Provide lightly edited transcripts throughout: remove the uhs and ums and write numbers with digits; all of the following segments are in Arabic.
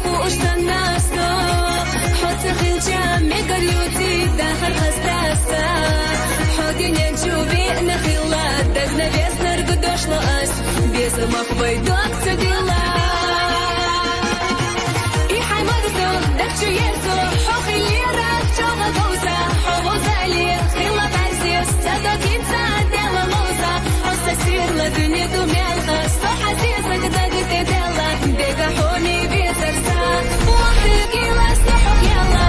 خوش تناسا حط خلجا ميقريوتي داخل خستاسا حودي نجوبي نخيلات دقنا بيس نرقدوش لأس بيس مخبي دوك تديلا إيحاي مدسو دكتو يرسو حوخي ليرك جوغا دوسا حوغوزا لي خيلا بعزيز تدوكي تساديلا موزا حوصا سير لدنيا دوميالها صو حزيزك دقتي ديلا ديقا حوني بيزرسا وقتك يلا سنحوك يلا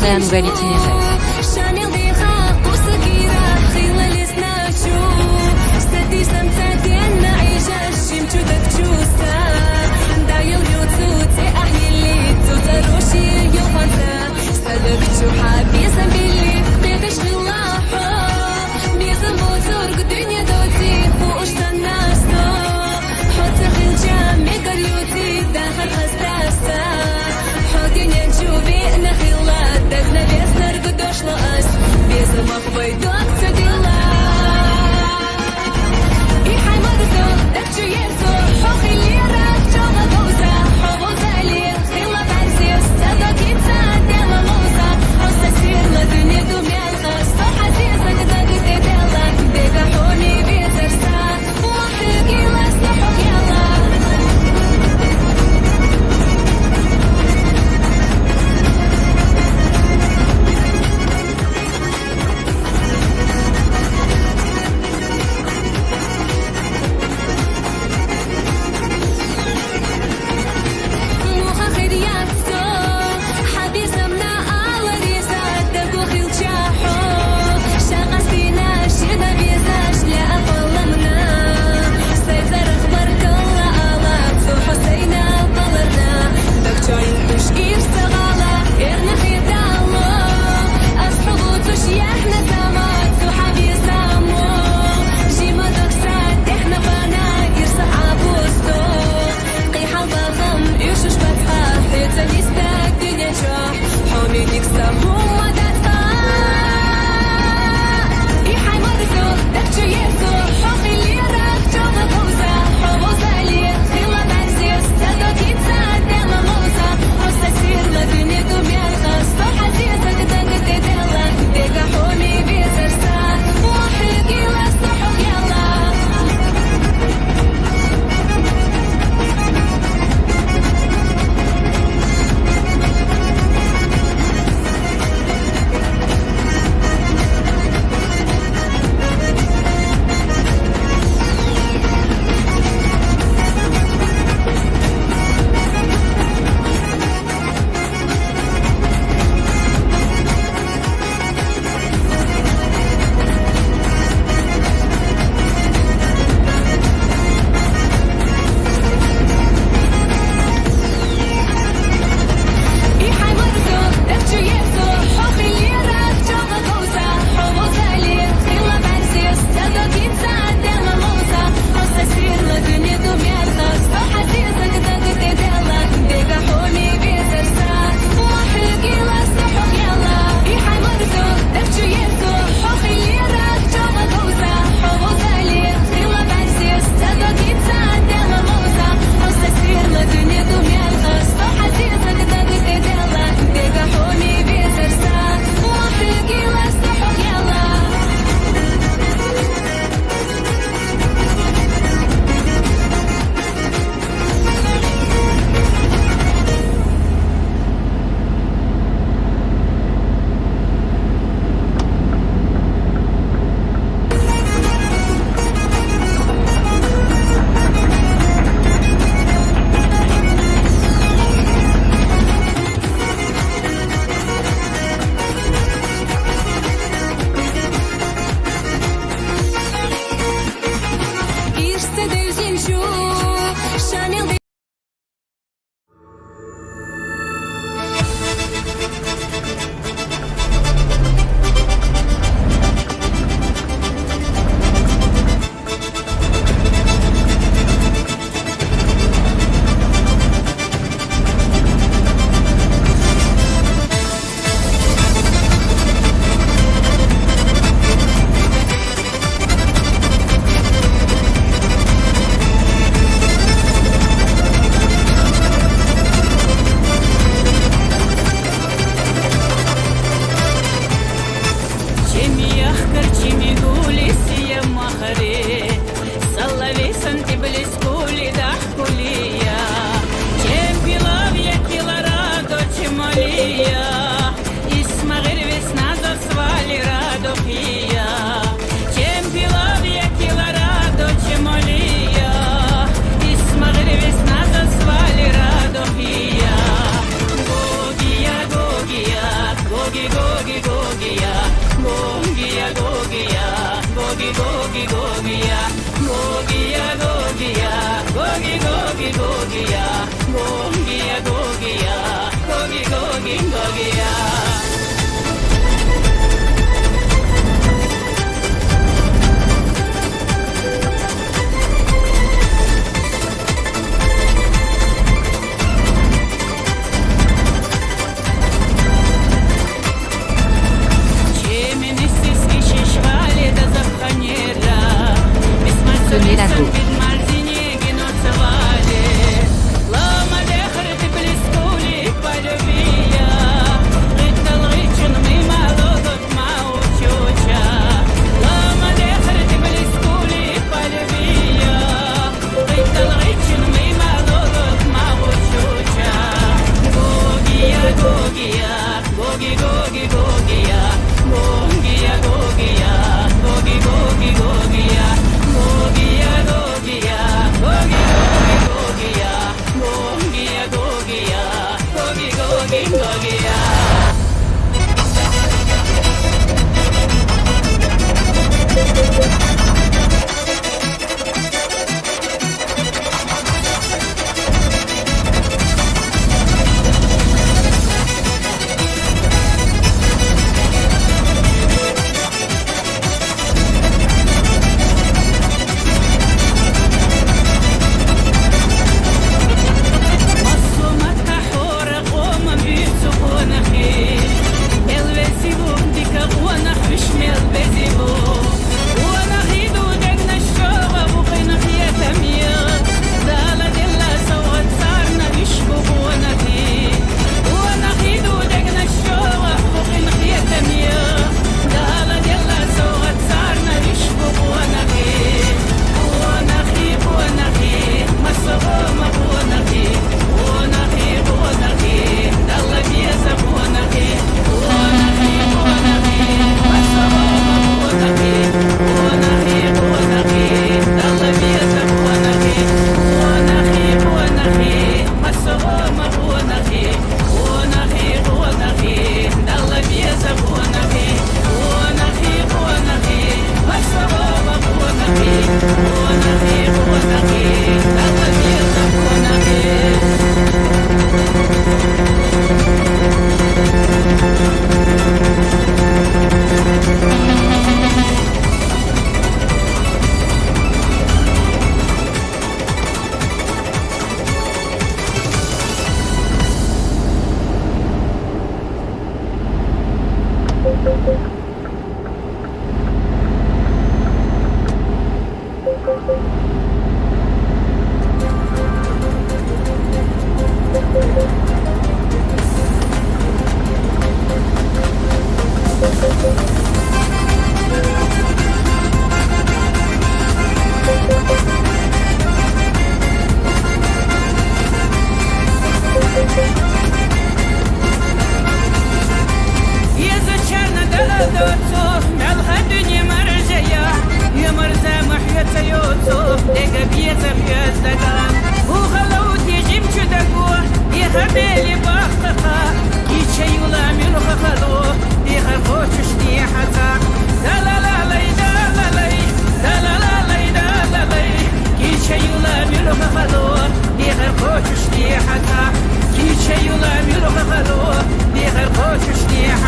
Аян Галитинеха. Нахила, так навес наргудош gogiya, gogiya, gogiya, gogi, gogi, gogiya, gogiya, gogiya, gogi, gogi, gogiya. Tenez la go.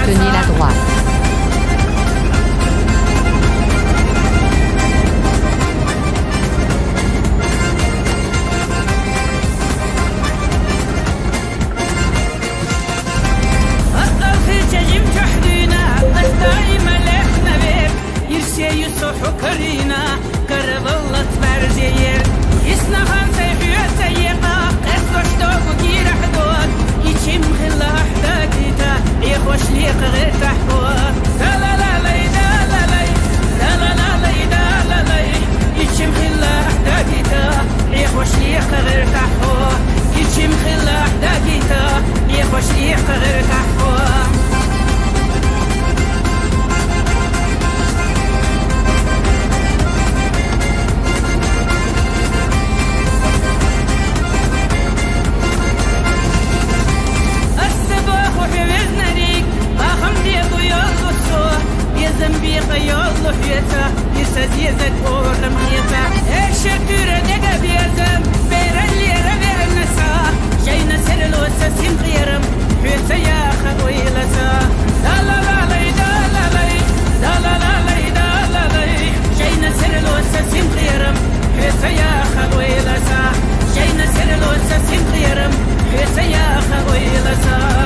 Tenez la droite. سزيزت أورم خيطة الشتورة نقا بيزم بيرلي ربيع النسا جينا سرلو سسين غيرم حيث يا خوي لسا لا لا لا لي لا لا لي لا لا لا لي لا لا لي جينا سرلو سسين غيرم حيث يا خوي لسا جينا سرلو سسين غيرم حيث يا خوي لسا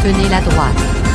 Tenez la droite.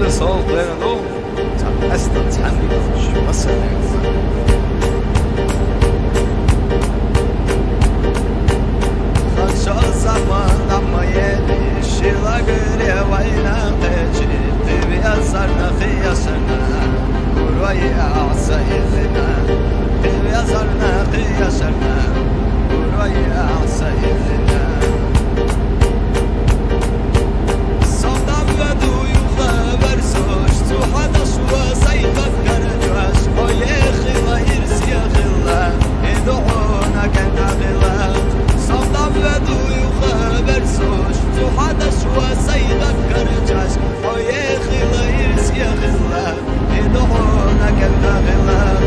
Öyle soğuklayan ol. Tam esnaf tanrıymış. Masada. Kaç zaman ama yedi şila göre vayna teci Tibi yazarna kıyasına Kurvayı ağsa izina Tibi yazarna kıyasına Kurvayı ağsa izina Sondan ve duyuğa ver soş Tuhada şuva sayıkat karıcaz O yekhila irsi yakhila Edoğuna kena khila Sondan ve duyuğa ver soş Tuhada şuva sayıkat karıcaz O yekhila irsi yakhila Edoğuna kena khila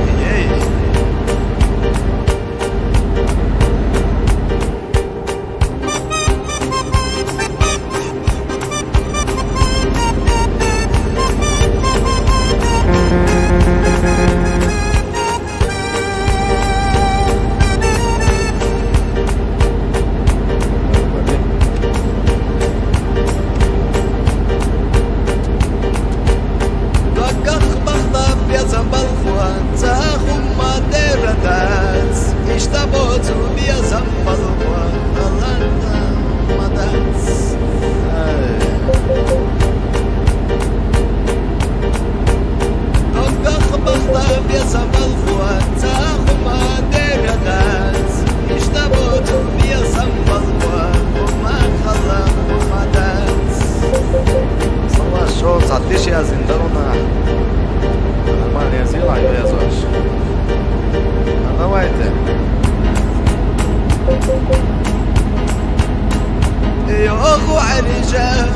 Yok o ayrıca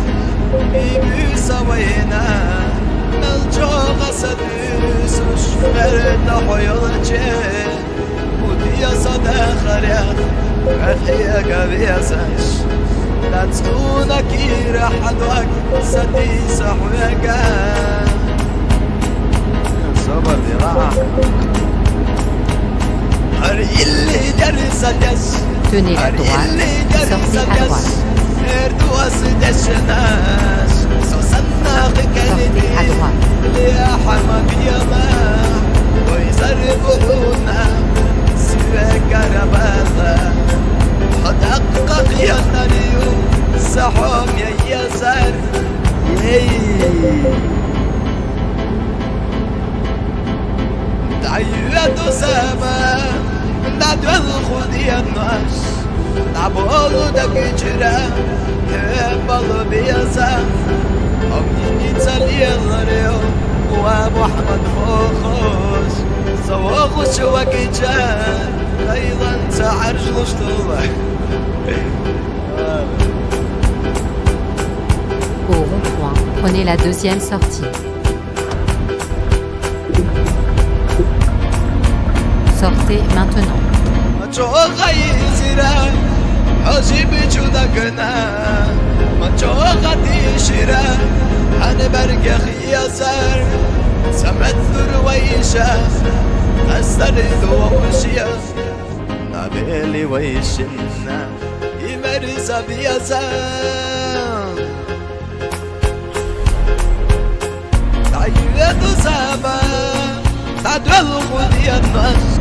بيبي سوينا ملجو غسدس وشفرنا حيولجي ودي صدا خريخ أخيا قبيسش لا تكونك يرحدوك سدي سحويك صبر دي راح هر اللي جرس دس Tenez la droite, sortez à droite. اردواس دشناش سوسناق Sortez كلمي à droite. يا حمد يما ويزربونا سواك رباطة حدقق يا نريو سحوم يا يسار تعيدوا سما ندعو الخدي الناس نعبولو دك جرا كبالو بيزا أمني نتسالي الريو ومحمد خوخوش سواخوش وكيجا أيضا تعرجلوش طولك Au rond-point, prenez la deuxième sortie. Sortez maintenant. مجوغا يزيرا حجيب جودكنا مجوغا تيشيرا هنبرق خياسر سمثر ويشا أسترد ومشيا نبيلي ويشنا يمرز بياسا تعيد سابا تدعو الخدي الناس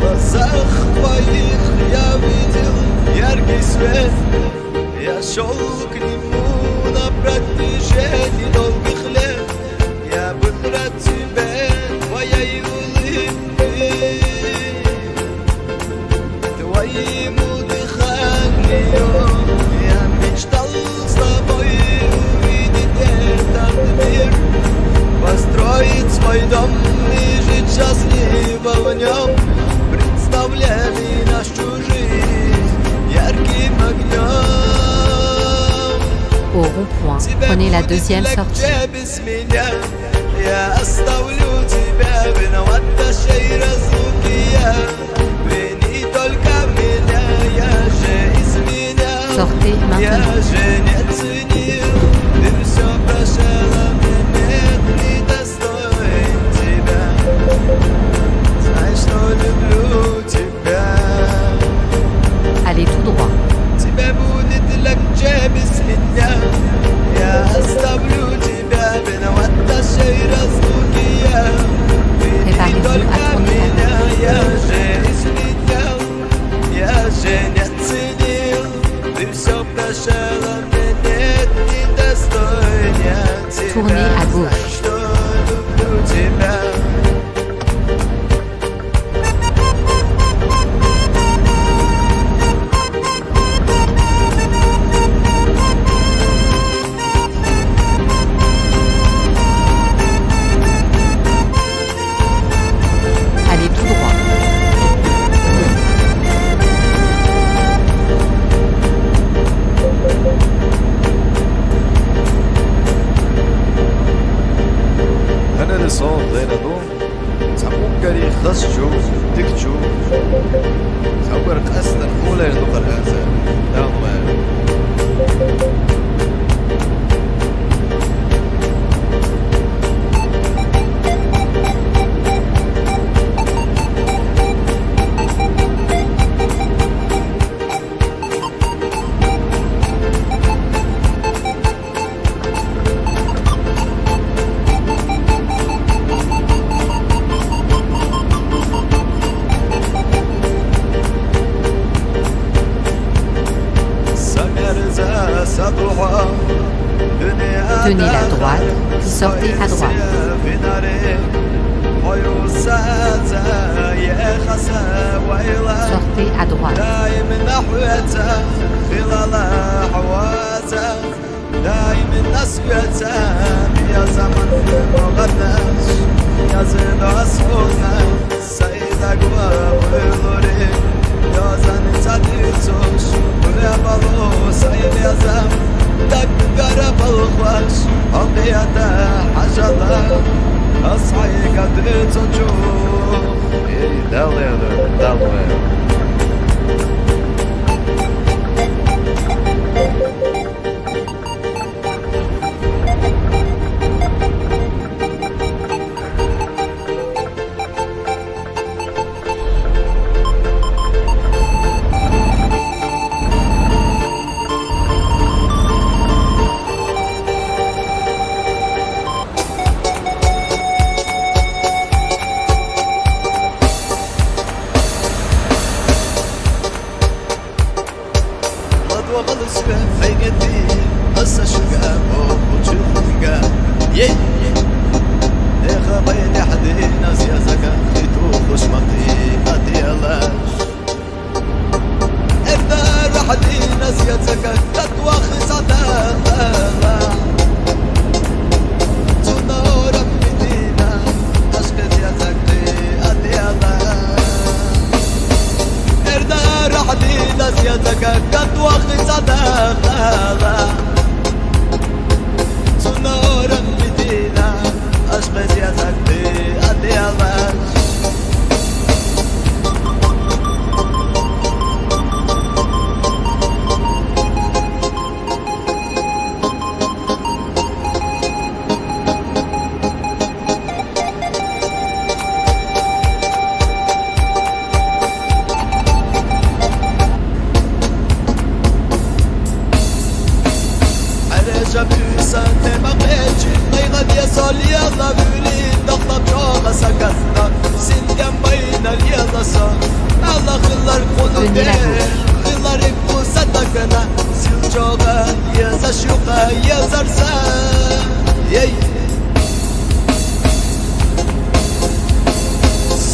وسخ ويخ يا بيتل يرقي سويت يا شوك ليمونة برد جاني دول بخلاف يا بنرد بين ويا يولي تويمو دخلني يوم يا مشتل صباي ويدي دير تدمير построить свой дом и жить счастливо в нем, представляли нашу жизнь ярким огнем. Au rond-point, prenez la deuxième sortie. без меня, я оставлю тебя, виновата шей разлуки, вини только меня, я же изменял, Sortez я maintenant. же не ценил, ты все прощала мне, недостоин тебя. Знай, что люблю тебя. Allez tout droit. Тебя будет легче без меня. Я оставлю тебя, виновата шей разлуки я. Вини только меня, я же изменял, я же не ценил. Ты все прощала мне, нет, недостоин я тебя. Tournez à gauche. Знай, что люблю тебя. Allez tout droit. 하늘을 쏘더라도 잠깐까지 خسجو تكجو خبر قصد الأولى لنقر هذا دعوة Tenez la droite, sortez à droite. Sortez à droite. يا زين أصفنا سيدك وابلوري يا زين Tonjo, dalero. وغلس فيقدي قصة شقا وشقا يي يا خبيني حدي ناس يا زكا خيتو خوش مقتي قدي الله ابدا حدي ناس يا زكا تتوى خصدا تنورا بدينا اشكت يا زكي قدي الله ابدا حدي ناس يا زكا تتوى خصدا تنورا بدينا اشكت يا زكي قدي الله سنة ما قيتش قيغد يا صال يلا بولي ضغطة بجوغة سكتنا سندم بين اليلا صار الله خلر قلوبي خلر يكو صدقنا سيل جوغة يا زشوقة يا زرسا يي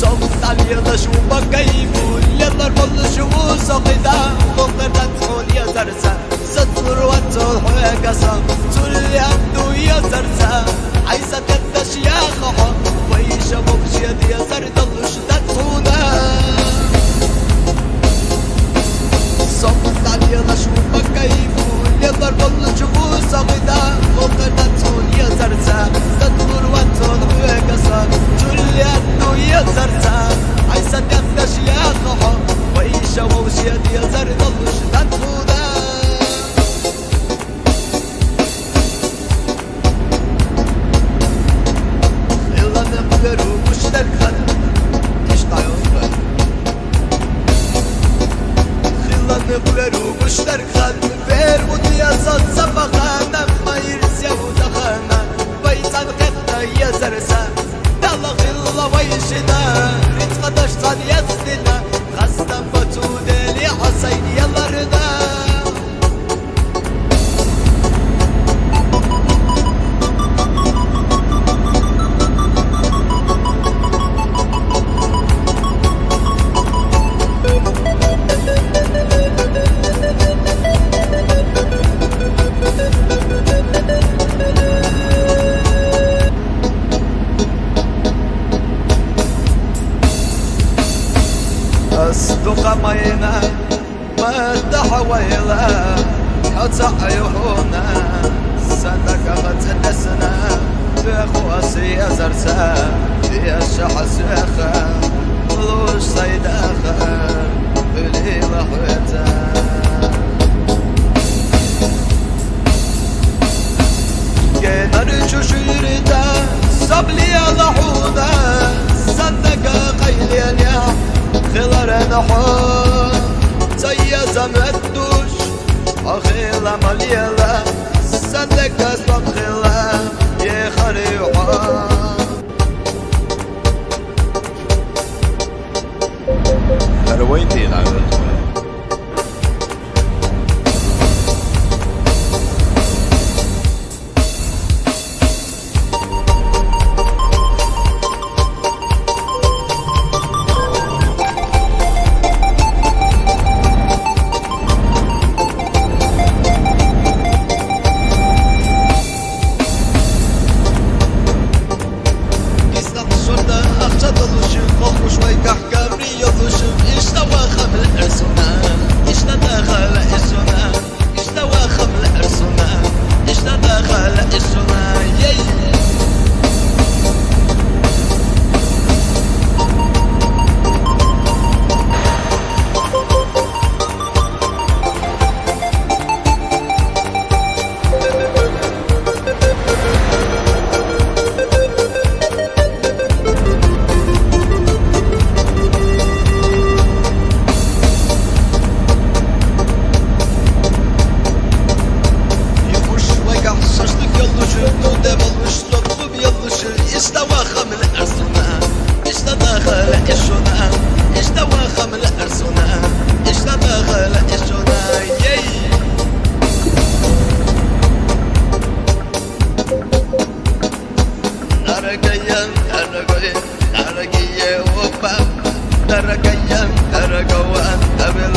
صوت على يلا شو بقيبو يلا الكل شو سقيدا مقدر تدخل يا زرسا ستر وتر حقسا تولي عنده يا زرسا عايزة تدش يا خحا ويشا مبشيد يا زر ضلش تدخونا صمت علي غشوبك كيفو يقدر كل شبو سقيدا مقدر تدخل يا زرسا ستر وتر حقسا تولي عنده يا زرسا عايزة تدش يا خحا ويشا مبشيد يا زر ضلش تدخونا نقبرو مشترك خل اشتعيون بل خلا نقبرو مشترك خل فيرموت يا صد سبخانا ما يرسيا ودخانا بيتان قطة يا زرسا دالا خلا ويشنا ريت قدش صان يزدنا خستن بطودي حسين يلا رضا أصدق مينا ما تحويلا حتى عيونا صدق غتنسنا بخواسي يا زرسا يا شحس ياخا لوش صيداخا بليلة حويتا كينا رجو شيرتا صبلي على حونا صدق قيلين يا خلال نحو تيزا مدوش أخيلا مليلا صدق أسباب خلا يخريوها هروين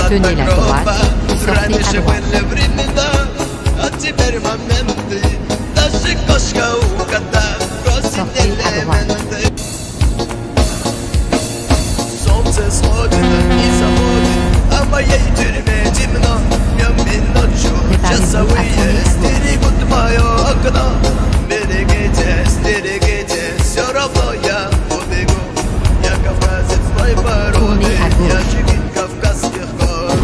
Tenez la droite, sortez à droite. Sortez à droite. Сонце сходить і заходить, а моєї тюрмі темно. Я миночу часовые, стерегут мое окно. Берегите, все равно я убегу. Я кавказец злой породы, я жигит кавказских гор.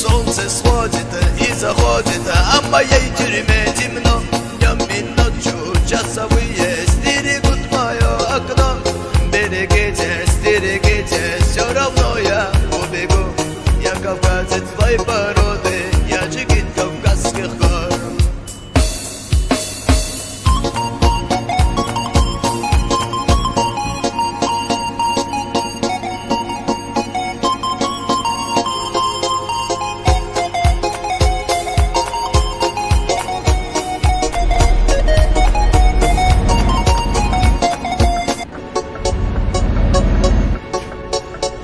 Солнце сходит и заходит, а в моей тюрьме темно. Днем и ночью часовые стерегут мое окно. Берегите, все равно я убегу. Я кавказец злой породы, я жигит кавказских гор.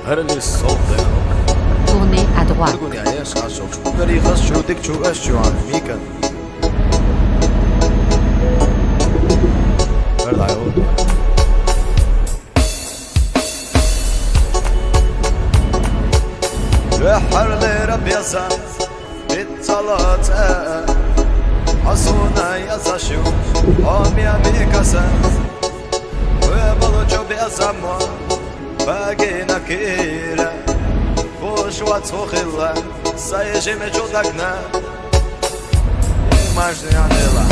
هرلي الصوت Tournez à droite. تقول يا ايش خاشوك بري خشو دكشو اشو عن ميكا هرد عيود بحر لي رب يسا بالصلاة حصونا يساشو قومي ميكاسا ويبلو بيسامو باقينا كيرا خوش واتسوخ الله سايجي مجودكنا ماجني عن الله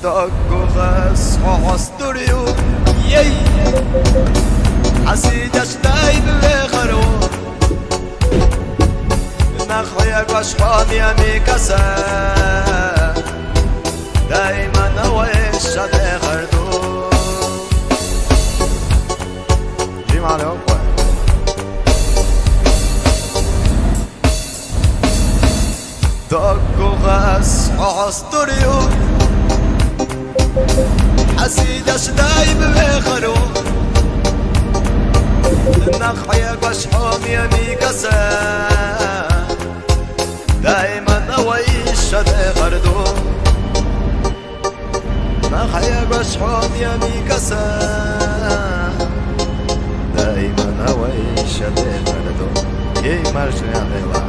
دقو غس وحستوريو يي حسيد اشتاي بالغرو نخويك واشخامي ميكاسا دايما نويش على غردو جيم على أقوى دقو غس وحستوريو حسيد اشتاي بالغرو نخويك واشخامي ميكاسا دايما نويش على غردو نخويك واشخامي ميكاسا دايما نويش على غردو يي مارشني على الله